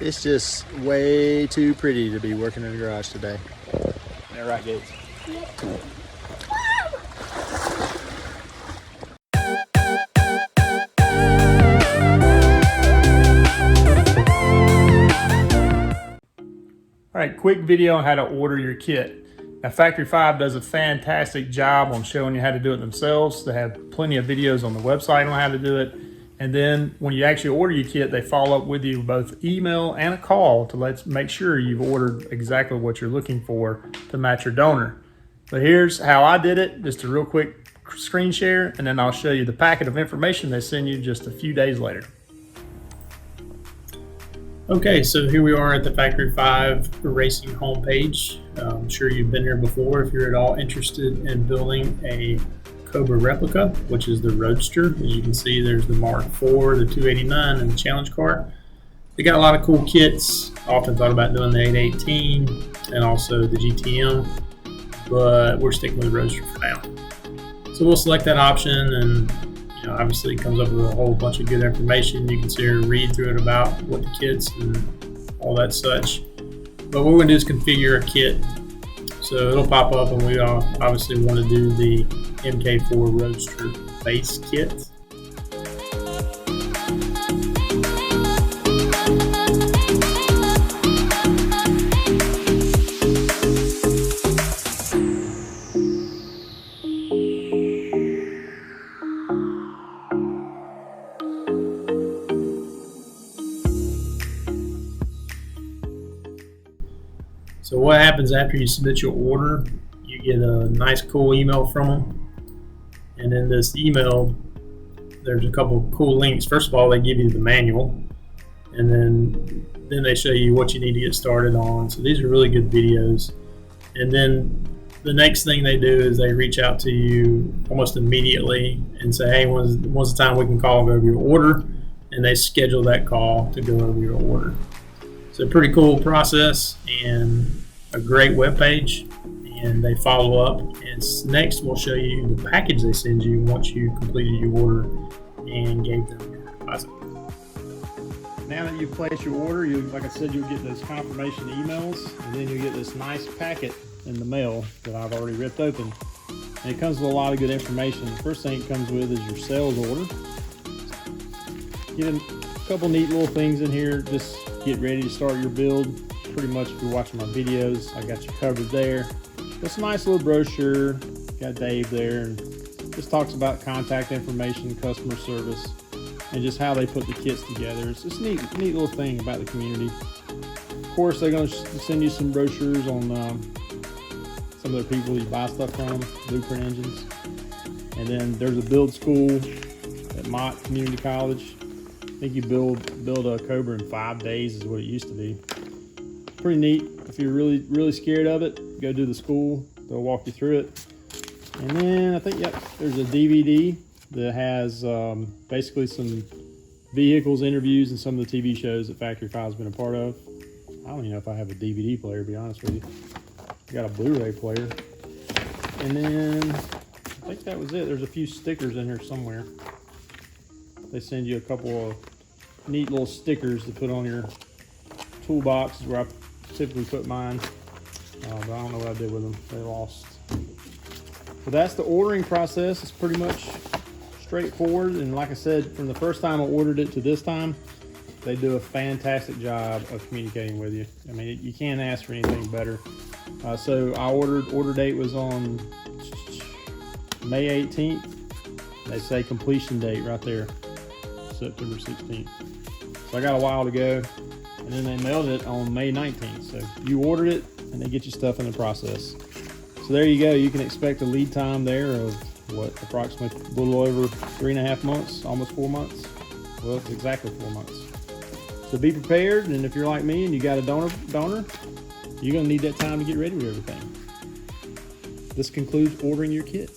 It's just way too pretty to be working in the garage today. Isn't that right, Gates? Yep. All right, quick video on how to order your kit. Now, Factory 5 does a fantastic job on showing you how to do it themselves. They have plenty of videos on the website on how to do it. And then when you actually order your kit, they follow up with you with both email and a call to make sure you've ordered exactly what you're looking for to match your donor. But here's how I did it, just a real quick screen share, and then I'll show you the packet of information they send you just a few days later. Okay, so here we are at the Factory 5 Racing homepage. I'm sure you've been here before if you're at all interested in building a Cobra replica, which is the Roadster. As you can see, there's the Mark IV, the 289, and the Challenge car. They got a lot of cool kits. Often thought about doing the 818 and also the GTM, but we're sticking with the Roadster for now. So we'll select that option, and obviously it comes up with a whole bunch of good information. You can sit here and read through it about what the kits and all that such. But what we're going to do is configure a kit. So it'll pop up, and we obviously want to do the MK4 Roadster base kit. So what happens after you submit your order, you get a nice cool email from them. And in this email, there's a couple of cool links. First of all, they give you the manual, and then they show you what you need to get started on. So these are really good videos. And then the next thing they do is they reach out to you almost immediately and say, hey, when's the time we can call and go over your order? And they schedule that call to go over your order. So pretty cool process and a great web page, and they follow up. And next we'll show you the package they send you once you completed your order and gave them your deposit. Now that you've placed your order, like I said, you'll get those confirmation emails, and then you'll get this nice packet in the mail that I've already ripped open. And it comes with a lot of good information. The first thing it comes with is your sales order. Get a couple neat little things in here. Just get ready to start your build. Pretty much, if you're watching my videos, I got you covered there. It's a nice little brochure. Got Dave there, and just talks about contact information, customer service, and just how they put the kits together. It's just a neat little thing about the community. Of course, they're going to send you some brochures on some of the people you buy stuff from, Blueprint Engines. And then there's a build school at Mott Community College. I think you build a Cobra in 5 days is what it used to be. Pretty neat. If you're really scared of it, go do the school. They'll walk you through it. And then I think, there's a DVD that has basically some vehicles, interviews, and some of the TV shows that Factory 5's been a part of. I don't even know if I have a DVD player, to be honest with you. I got a Blu-ray player. And then I think that was it. There's a few stickers in here somewhere. They send you a couple of neat little stickers to put on your toolbox, is where I typically put mine. But I don't know what I did with them. They lost. So that's the ordering process. It's pretty much straightforward. And like I said, from the first time I ordered it to this time, they do a fantastic job of communicating with you. I mean, you can't ask for anything better. So I order date was on May 18th. They say completion date right there, September 16th. So I got a while to go. And then they mailed it on May 19th. So you ordered it, and they get you stuff in the process. So there you go. You can expect a lead time there of approximately a little over 3.5 months, almost 4 months. Well, it's exactly 4 months. So be prepared, and if you're like me and you got a donor, you're gonna need that time to get ready with everything. This concludes ordering your kit.